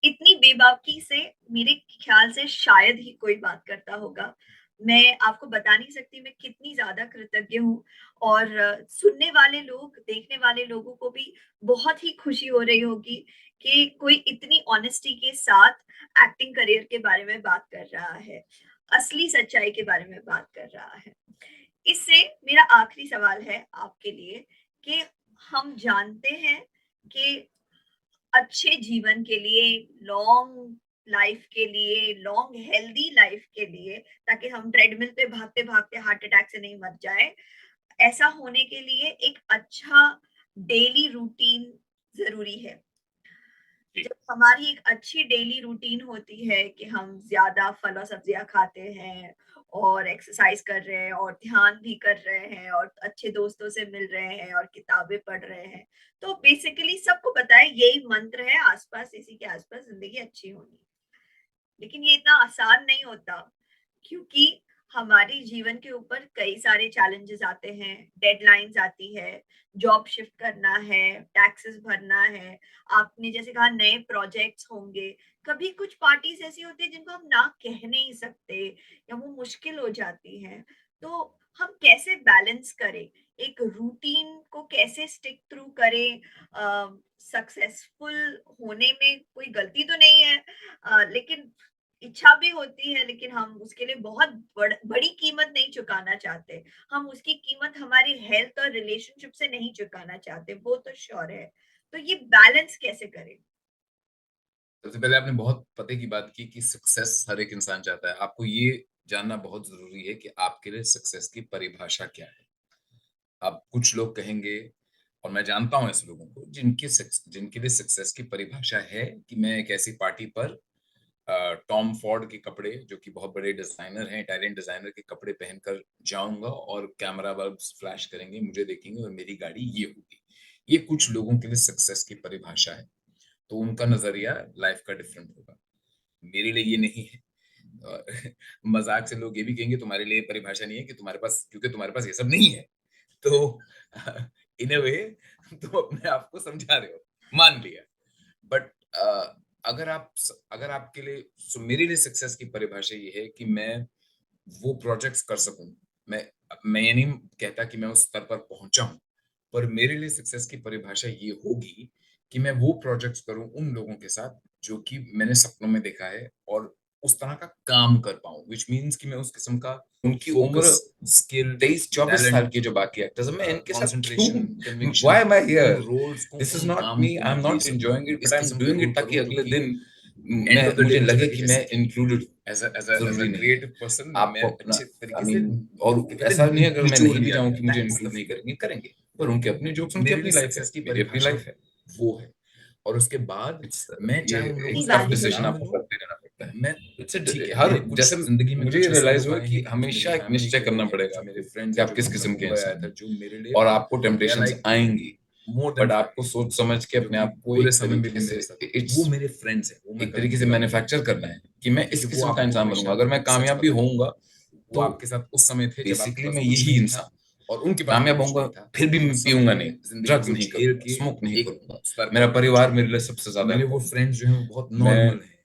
इतनी बेबाकी से मेरे ख्याल से शायद ही कोई बात करता होगा। मैं आपको बता नहीं सकती मैं कितनी ज़्यादा कृतज्ञ हूँ और सुनने वाले लोग, देखने वाले लोगों को भी बहुत ही खुशी हो रही होगी कि कोई इतनी ऑनेस्टी के साथ एक्टिंग करियर के बारे में बात कर रहा है, असली सच्चाई के बारे में बात कर रहा है। इससे मेरा आखिरी सवाल है आपके लिए कि हम जानते हैं कि अच्छे जीवन के लिए, लॉन्ग लाइफ के लिए, लॉन्ग हेल्दी लाइफ के लिए, ताकि हम ट्रेडमिल पे भागते-भागते हार्ट अटैक से नहीं मर जाएँ, ऐसा होने के लिए एक अच्छा डेली रूटीन ज़रूरी है। जी। जब हमारी एक अच्छी डेली रूटीन होती है कि हम ज़्यादा फल और सब्जियाँ खाते हैं और एक्सरसाइज कर रहे हैं और ध्यान भी कर रहे हैं और अच्छे दोस्तों से मिल रहे हैं और किताबें पढ़ रहे हैं, तो बेसिकली सबको पता है यही मंत्र है आस-पास, इसी के आस-पास ज़िंदगी अच्छी होनी है। लेकिन ये इतना आसान नहीं होता क्योंकि हमारे जीवन के ऊपर कई सारे चैलेंजेस आते हैं, डेडलाइंस आती है, जॉब शिफ्ट करना है, टैक्सेस भरना है, आपने जैसे कहा नए प्रोजेक्ट्स होंगे, कभी कुछ पार्टीज ऐसी होती है जिनको हम ना कह नहीं सकते या वो मुश्किल हो जाती हैं। तो हम कैसे बैलेंस करें, एक रूटीन को कैसे स्टिक थ्रू करें, सक्सेसफुल होने में कोई गलती तो नहीं है, लेकिन इच्छा भी होती है, लेकिन हम उसके लिए बहुत बड़ी कीमत नहीं चुकाना चाहते। हम उसकी कीमत हमारी हेल्थ और रिलेशनशिप से नहीं चुकाना चाहते, वो तो श्योर है। तो ये बैलेंस कैसे करें? सबसे पहले आपने बहुत पते की बात की कि सक्सेस हर एक इंसान चाहता है। आपको ये जानना बहुत ज़रूरी है कि आपके लिए सक्सेस की परिभाषा क्या है? अब कुछ लोग कहेंगे और मैं जानता हूँ ऐसे लोगों को जिनके लिए सक्सेस की परिभाषा है कि मैं एक ऐसी पार्टी पर टॉम फॉर्ड के कपड़े जो कि बहुत बड़े डिज़ाइनर हैं, इटालियन डिज़ाइनर के कपड़े पहनकर जाऊँगा और कैमरा बल्ब्स फ्लैश करेंगे, मुझे देखेंगे और मेरी गाड़ी ये होगी। ये कुछ लोगों के लिए सक्सेस की परिभाषा है। तो उनका नज़रिया लाइफ़ का डिफरेंट होगा। मेरे लिए ये नहीं है। अ, मज़ाक से लोग ये भी कहेंगे तुम्हारे लिए ये परिभाषा नहीं है कि तुम्हारे पास क्योंकि तुम्हारे पास ये सब नहीं है। तो इन अ वे तुम अपने आप को समझा रहे हो, मान लिया। बट अगर आपके लिए मेरे लिए सक्सेस की परिभाषा ये है कि मैं वो प्रोजेक्ट्स कर सकूँ। मैं ये नहीं कहता कि मैं उस स्तर पर पहुँचा हूँ, पर मेरे लिए सक्सेस की परिभाषा ये होगी कि मैं वो प्रोजेक्ट्स करूँ उन लोगों के साथ जो कि मैंने सपनों में देखा है और उस तरह का काम कर पाऊँ, व्हिच मीन्स कि मैं उस किस्म का उनकी उम्र फोकस, स्किल 23-24 साल टैलेंट की जो बाकी एक्टर्स हैं, मैं इनके साथ क्यों, कंसंट्रेशन कन्विक्शन व्हाई एम आई उन हियर? रोल्स को दिस इज़ उन नॉट काम मी, को आई मैं एम दे नॉट सकूँ एन्जॉयिंग इट, इस बट आई एम किस्म के डूइंग रोल इट ताकि करूँ जो अगले कि दिन एंड ऑफ द डे मुझे मुझे लगे लगे कि मैं जैसे कि इंक्लूडेड हूँ। एज़ अ ज़रूरी नहीं है। क्रिएटिव पर्सन मैं आपको अपना अच्छे तरीके आई से मीन और क्या कहते ऐसा हैं नहीं है अगर मैं निचोड़ नहीं भी लिया चाहूँ गया, कि मुझे दैट इज़ द इंक्लूड नहीं थिंग। करेंगे, करेंगे। पर उनके अपने जोक्स, उनकी मेरे अपनी लिए लाइफ़ है, सक्सेस की मेरी अपनी परिभाषा लाइफ़ है। वो है और उसके बाद इट्स मैं ये चाहे उन लोगों एक के टफ साथ डिसीज़न ना आपको मिलूँ, करते रहना पड़ता है। मैं इट्स अ ठीक है, हर मेरे कुछ जैसे ज़िंदगी में मुझे ये कुछ ऐसे रियलाइज़ लोग हुआ आए कि हैं, कुछ मेरी हमेशा एक फैमिली निश्चय के करना लोग हैं, पड़ेगा कुछ मेरे आपको फ्रेंड्स कि हैं आप जो किस बचपन किस्म में के हुआ आया इंसान था, हैं जो मेरे लिए और आपको दे आर टेम्पटेशंस लाइक आएँगी, मोर देन बट आपको फैमिली सोच समझ के जो अपने कि आप को बुरे एक समय में भी तरीके मेरे से साथ हैं। वो इट्स मेरे फ्रेंड्स हैं, वो मैं एक कभी तरीके से बुरा नहीं मैन्युफैक्चर कहूँगा करना है कि मैं इस क्योंकि वो किस्म का आपको इंसान बनूँगा। हमेशा अगर मैं सच कामयाब भी बताएँगे। होऊँगा, वो तो आपके साथ उस समय थे जब आपके बेसिकली पास मैं कुछ यही नहीं था इंसान और उनके पास भी कामयाब कुछ होऊँगा, नहीं था। फिर भी मैं उस समय पीऊँगा नहीं, में ज़िंदगी ड्रग्स को नहीं झेल करूँगा, के स्मोक नहीं एक करूँगा। स्तर मेरा पर पहुँचा परिवार हूँ। मेरे लिए सबसे तो ज़्यादा मेरे वो इम्पोर्टेंट फ्रेंड्स जो हैं वो बहुत है। मैं नॉर्मल हैं।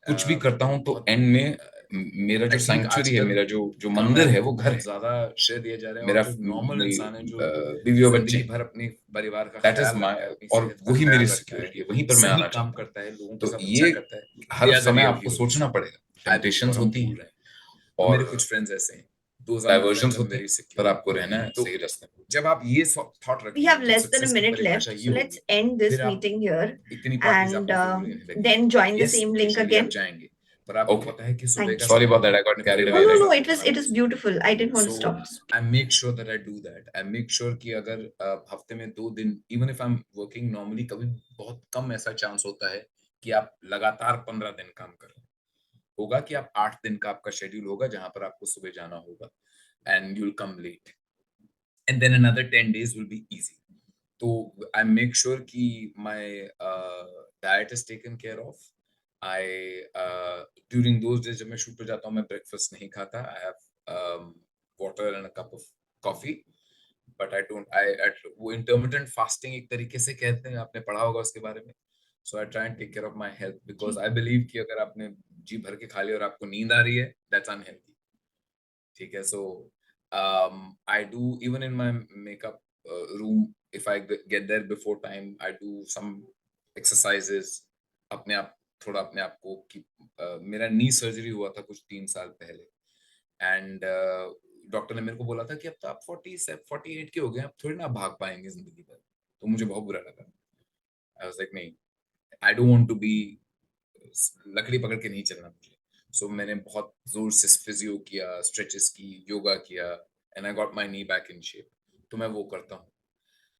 कुछ भी करता हूँ तो बहुत एंड में मेरा जो आई थिंक सैंक्चुअरी है, आजकल मेरा जो जो मंदिर कामयाबी है को वो घर बहुत है। ज़्यादा श्रेय दिया जा रहा है और मेरा जो नॉर्मल मेरी इंसान है, जो बीवी और बच्चे ज़िंदगी हैं। भर अपने परिवार का दैट इज़ ख़्याल रखता है, माय अपनी और सेहत का वही मेरी ख़्याल रखता है, सिक्योरिटी है, वहीं पर मैं सही आना काम चाहता हूँ। करता है, लोगों के तो साथ अच्छा ये करता है, दे हर आर द समय रियल आपको हीरोज़। सोचना पड़ेगा, आई बोल रहा टेम्पटेशंस हूँ, होती भूल हैं रहे हैं। तो और मेरे कुछ फ्रेंड्स ऐसे हैं, those are my diversions friends, I am होते वेरी हैं, पर सिक्योर। आपको रहना है तो सही रास्ते पे। जब आप ये थॉट We रखेंगे, have जब less than a सक्सेस की minute परिभाषा left, ये so let's होगी, end this फिर आप meeting here इतनी पार्टीज़ and आपको ज़रूर रहने लगेंगी। then join the yes, same link occasionally आप again. जाएँगे, पर आपको Okay. पता है कि सुबह Thank का you. Sorry समय about है, that. I got अपने carried परिवार away No, and no, I no. got It is से। beautiful. I didn't want to So stop this. I make sure that I do that. I make sure कि अगर हफ्ते में 2 दिन even if I am working normally कभी बहुत कम ऐसा chance होता है कि आप लगातार 15 दिन काम कर रहे हैं। होगा कि आप 8 दिन का आपका शेड्यूल होगा जहाँ पर आपको सुबह जाना होगा and you will come late and then another 10 days will be easy. तो आई मेक श्योर कि my diet is taken care of. I during those days जब मैं शूट पे जाता हूँ मैं ब्रेकफास्ट नहीं खाता। I have water and a cup of coffee but I don't I eat वो इंटरमिटेंट फास्टिंग एक तरीके से कहते हैं, आपने पढ़ा होगा उसके बारे में। So I try and take care of my health because जी, आई बिलीव कि अगर आपने जी भर के खा लिया और आपको नींद आ रही है, दैट्स अनहेल्दी। ठीक है? So I do even in my makeup room if I get there before time, I do some exercises अपने आप थोड़ा अपने आप को कि मेरा नी सर्जरी हुआ था कुछ 3 साल पहले एंड डॉक्टर ने मेरे को बोला था कि अब तो आप 40 से 48 के हो गए, आप थोड़ी ना भाग पाएँगे ज़िंदगी भर। तो मुझे बहुत बुरा लगा। आई वाज़ लाइक नहीं, I don't want to be लकड़ी पकड़ के नहीं चलना मुझे। सो मैंने बहुत ज़ोर से फिज़ियो किया, स्ट्रेचेस की, योगा किया and I got my knee back in shape. तो मैं वो करता हूँ।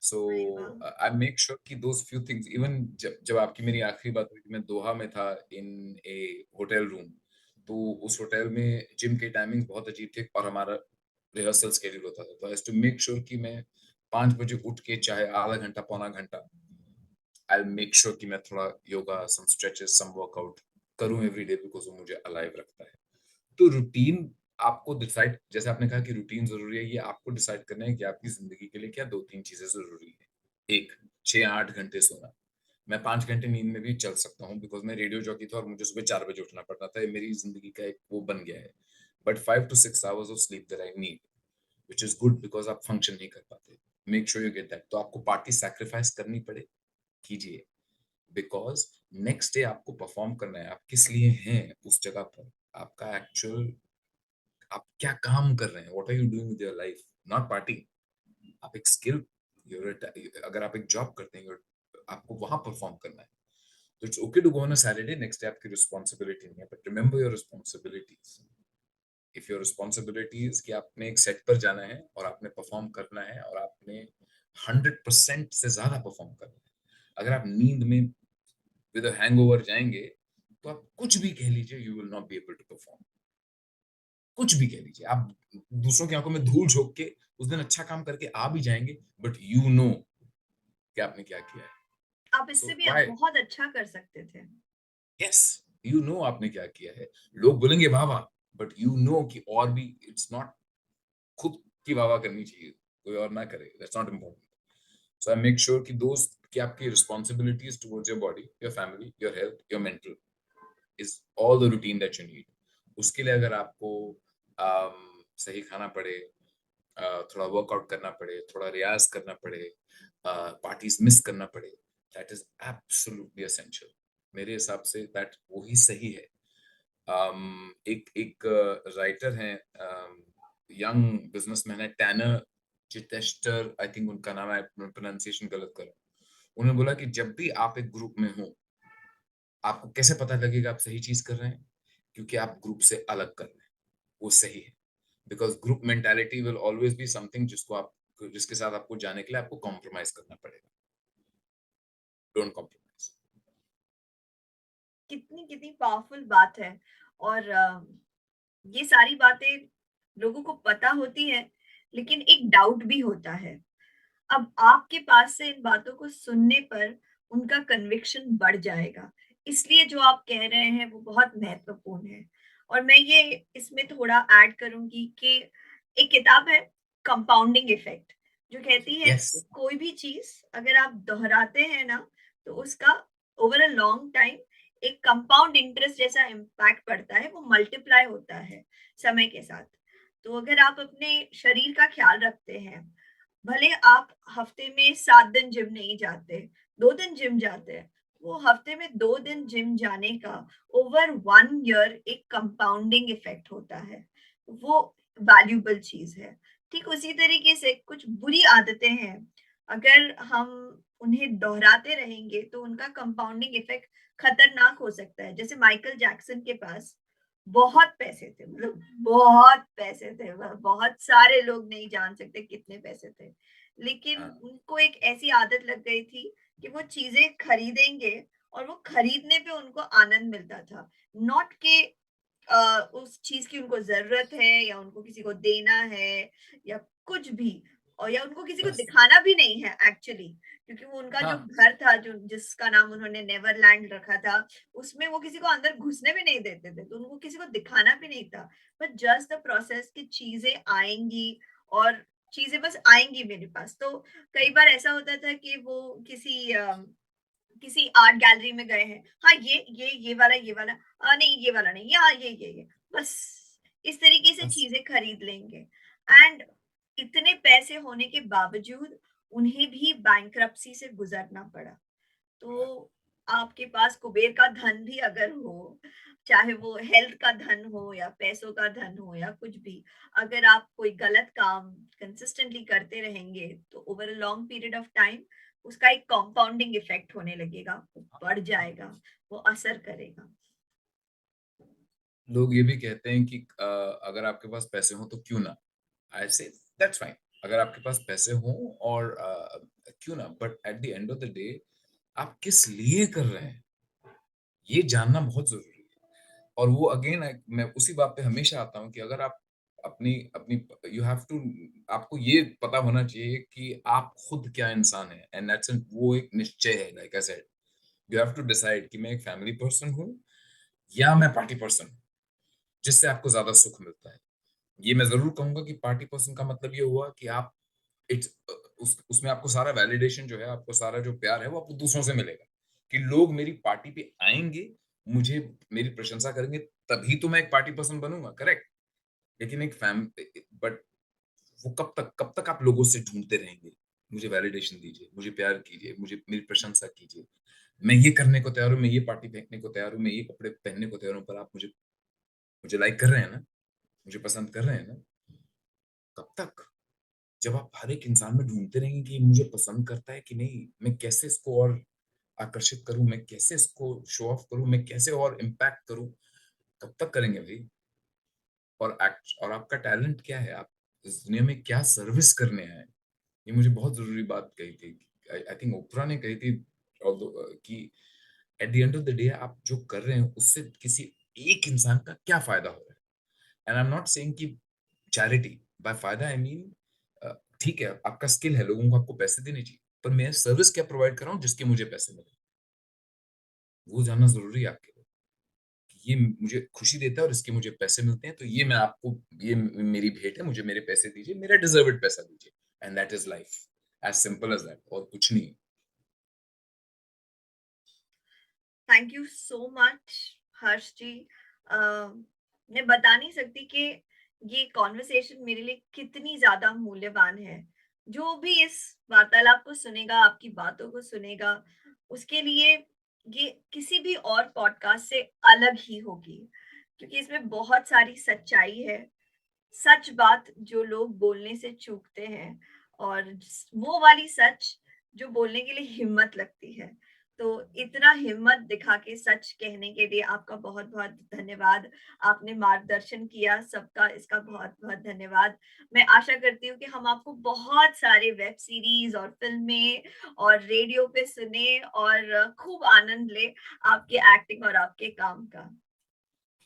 सो अरे वाह! आई मेक श्योर कि दोज़ फ्यू थिंग्स इवन जब जब आपकी मेरी आखिरी बात हुई थी, मैं दोहा में था इन ए होटल रूम। तो उस होटल में जिम के टाइमिंग्स बहुत अजीब थे और हमारा रिहर्सल शेड्यूल होता था। तो I has to make sure कि मैं 5 बजे उठ के चाहे आधा घंटा, पौना घंटा आई विल मेक श्योर कि मैं थोड़ा योगा, सम स्ट्रेचेस, सम वर्कआउट करूँ एवरी डे बिकॉज़ वो मुझे अलाइव रखता है। तो रूटीन आपको डिसाइड जैसे आपने कहा कि रूटीन ज़रूरी है, ये आपको डिसाइड करना है कि आपकी ज़िंदगी के लिए क्या 2-3 चीज़ें ज़रूरी हैं। 1 6-8 घंटे सोना। मैं 5 घंटे नींद में भी चल सकता हूँ बिकॉज़ मैं रेडियो जॉकी था और मुझे सुबह 4 बजे उठना पड़ता था। ये मेरी ज़िंदगी का एक वो बन गया है। But 5 to 6 hours of sleep that I need, which is good because आप फंक्शन नहीं कर पाते। Make sure you get that. तो आपको पार्टी सैक्रिफाइस करनी पड़े, कीजिए। बिकॉज़ नेक्स्ट डे आपको परफ़ॉर्म करना है। आप किस लिए हैं उस जगह पर? आपका एक्चुअल आप क्या काम कर रहे हैं? What are you doing with your life? Not party. आप एक स्किल you're a अगर आप एक जॉब करते हैं आपको वहाँ परफ़ॉर्म करना है। तो it's okay to go on a Saturday, next day आपकी रिस्पॉन्सिबिलिटी नहीं है, but remember your responsibilities. If your responsibility is कि आपने एक सेट पर जाना है और आपने परफ़ॉर्म करना है और आपने 100% से ज़्यादा परफ़ॉर्म करना है। अगर आप नींद में विद अ हैंगओवर जाएँगे, तो आप कुछ भी कह लीजिए, you will not be able to perform. कुछ भी कह लीजिए। आप दूसरों की आँखों में धूल झोंक के उस दिन अच्छा काम करके आ भी जाएँगे, बट यू नो कि आपने क्या किया है। आप इससे सो भी व्हाई बहुत अच्छा कर सकते थे। यस, यू नो आपने क्या किया है। लोग बोलेंगे वाह-वाह, बट यू नो कि और भी इट्स नॉट खुद की वाह-वाह करनी चाहिए, कोई और ना करे, that's not important. So I make sure कि दोस्त कि आपकी responsibilities towards your body, your family, your health, your mental is all the routine that you need. उसके लिए अगर आपको सही खाना पड़े, थोड़ा वर्कआउट करना पड़े, थोड़ा रियाज़ करना पड़े, पार्टीज़ मिस करना पड़े, दैट इज़ एब्सोल्यूटली एसेंशियल। मेरे हिसाब से दैट वही सही है। एक एक राइटर हैं, यंग बिज़नेसमैन है टैनर चिचेस्टर आई थिंक उनका नाम है, मैं प्रोनाउंसिएशन गलत कर रहा हूँ। उन्होंने बोला कि जब भी आप एक ग्रुप में हो, आपको कैसे पता लगेगा आप सही चीज़ कर रहे हैं? क्योंकि आप ग्रुप से अलग कर रहे हैं, वो सही है। Because group mentality will always be something जिसके साथ आपको जाने के लिए आपको कॉम्प्रोमाइज़ करना पड़ेगा। Don't compromise. कितनी कितनी पावरफुल बात है। और ये सारी बातें लोगों को पता होती है, लेकिन एक डाउट भी होता है। अब आपके पास से इन बातों को सुनने पर उनका कन्विक्शन बढ़ जाएगा। इसलिए जो आप कह रहे हैं वो बहुत महत्वपूर्ण है। और मैं ये इसमें थोड़ा ऐड करूँगी कि एक किताब है कंपाउंडिंग इफेक्ट, जो कहती है येस, कि कोई भी चीज़ अगर आप दोहराते हैं ना, तो उसका ओवर अ लॉन्ग टाइम एक कंपाउंड इंटरेस्ट जैसा इम्पैक्ट पड़ता है, वो मल्टीप्लाई होता है समय के साथ। तो अगर आप अपने शरीर का ख्याल रखते हैं, भले आप हफ्ते में 7 दिन जिम नहीं जाते, 2 दिन जिम जाते हैं, वो हफ्ते में 2 दिन जिम जाने का ओवर 1 ईयर एक कंपाउंडिंग इफेक्ट होता है। वो वैल्यूएबल चीज़ है। ठीक उसी तरीके से कुछ बुरी आदतें हैं, अगर हम उन्हें दोहराते रहेंगे तो उनका कंपाउंडिंग इफेक्ट खतरनाक हो सकता है। जैसे माइकल जैक्सन के पास बहुत पैसे थे, मतलब बहुत पैसे थे, बहुत सारे लोग नहीं जान सकते कितने पैसे थे। लेकिन हाँ, उनको एक ऐसी आदत लग गई थी कि वो चीजें खरीदेंगे और वो खरीदने पे उनको आनंद मिलता था। नॉट कि उस चीज की उनको जरूरत है या उनको किसी को देना है या कुछ भी, और या उनको किसी को बस, दिखाना भी नहीं है एक्चुअली, क्योंकि वो उनका जो हाँ, घर था, जो जिसका नाम उन्होंने नेवरलैंड रखा था, उसमें वो किसी को अंदर घुसने भी नहीं देते थे, तो उनको किसी को दिखाना भी नहीं था। बट जस्ट द प्रोसेस की चीजें आएंगी और चीजें बस आएंगी मेरे पास। तो कई बार ऐसा होता था कि वो किसी किसी आर्ट गैलरी में गए हैं, हाँ, ये वाला, नहीं ये वाला नहीं, हाँ, ये। बस इस तरीके से बस चीज़ें खरीद लेंगे एंड इतने पैसे होने के बावजूद उन्हें भी बैंक्रप्सी से गुज़रना पड़ा। तो आपके पास कुबेर का धन भी अगर हो, चाहे वो हेल्थ का धन हो या पैसों का धन हो या कुछ भी, अगर आप कोई गलत काम कंसिस्टेंटली करते रहेंगे, तो over a long period of time उसका एक कंपाउंडिंग इफेक्ट होने लगेगा, वो बढ़ जाएगा, वो असर करेगा। लोग ये भी कहते हैं कि अगर आपके पास पैसे हों तो क्यों ना? आई से दैट्स फाइन। अगर आपके पास पैसे हों और क्यों ना? But at the end of the day आप किस लिए कर रहे हैं? ये जानना बहुत ज़रूरी है। और वो अगेन मैं उसी बात पे हमेशा आता हूँ कि अगर आप अपनी अपनी यू हैव टू आपको ये पता होना चाहिए कि आप खुद क्या इंसान हैं एंड दैट्स वो एक निश्चय है like I said you have to decide कि मैं एक फैमिली पर्सन हूँ या मैं पार्टी पर्सन हूँ, जिससे आपको ज़्यादा सुख मिलता है। ये मैं ज़रूर कहूँगा कि पार्टी पर्सन का मतलब ये हुआ कि आप इट्स उसमें आपको सारा वैलिडेशन जो है, आपको सारा जो प्यार है, वो आपको दूसरों से मिलेगा, कि लोग मेरी पार्टी पे आएँगे, मुझे मेरी प्रशंसा करेंगे, तभी तो मैं एक पार्टी पर्सन बनूँगा, करेक्ट? लेकिन एक बट वो कब तक आप लोगों से ढूँढते रहेंगे? मुझे वैलिडेशन दीजिए, मुझे प्यार कीजिए, मुझे मेरी प्रशंसा कीजिए। मैं ये करने को तैयार हूँ, मैं ये पार्टी फेंकने को तैयार हूँ, मैं ये कपड़े पहनने को तैयार हूँ, पर आप मुझे मुझे लाइक कर रहे हैं ना? मुझे पसंद कर रहे हैं ना? कब तक? जब आप हर एक इंसान में ढूँढते रहेंगे कि ये मुझे पसंद करता है कि नहीं, मैं कैसे इसको और आकर्षित करूँ, मैं कैसे इसको शो ऑफ करूँ, मैं कैसे और इम्पैक्ट करूँ, कब तक करेंगे भई? और आपका टैलेंट क्या है? आप इस दुनिया में क्या सर्विस करने आए हैं? ये मुझे बहुत ज़रूरी बात कही थी। आई थिंक ओपरा ने कही थी कि at the end of the day आप जो कर रहे हैं, उससे किसी एक इंसान का क्या फ़ायदा हो रहा है? And I am not saying कि चैरिटी, बाय फ़ायदा आई मीन ठीक है, आपका स्किल है, लोगों को आपको पैसे देने चाहिए, पर मैं सर्विस क्या प्रोवाइड कर रहा हूँ जिसके मुझे पैसे मिले? वो जानना ज़रूरी है आपके लिए, कि ये मुझे खुशी देता है और इसके मुझे पैसे मिलते हैं, तो ये मैं आपको ये मेरी भेंट है, मुझे मेरे पैसे दीजिए, मेरा डिज़र्व्ड पैसा दीजिए and that is life, as simple as that और कुछ नहीं। थैंक यू सो मच हर्ष जी। अ, मैं बता नहीं सकती कि ये कॉन्वर्सेशन मेरे लिए कितनी ज़्यादा मूल्यवान है। जो भी इस वार्तालाप को सुनेगा, आपकी बातों को सुनेगा, उसके लिए ये किसी भी और पॉडकास्ट से अलग ही होगी, क्योंकि इसमें बहुत सारी सच्चाई है। सच बात जो लोग बोलने से चूकते हैं और वो वाली सच जो बोलने के लिए हिम्मत लगती है। तो इतना हिम्मत दिखा के सच कहने के लिए आपका बहुत बहुत धन्यवाद। आपने मार्गदर्शन किया सबका, इसका बहुत बहुत धन्यवाद। मैं आशा करती हूँ कि हम आपको बहुत सारे वेब सीरीज और फिल्में और रेडियो पे सुने और खूब आनंद ले आपके एक्टिंग और आपके काम का।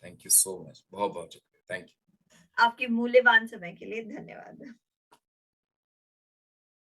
Thank you so much. बहुत-बहुत शुक्रिया। Thank you. आपके मूल्यवान समय के लिए धन्यवाद।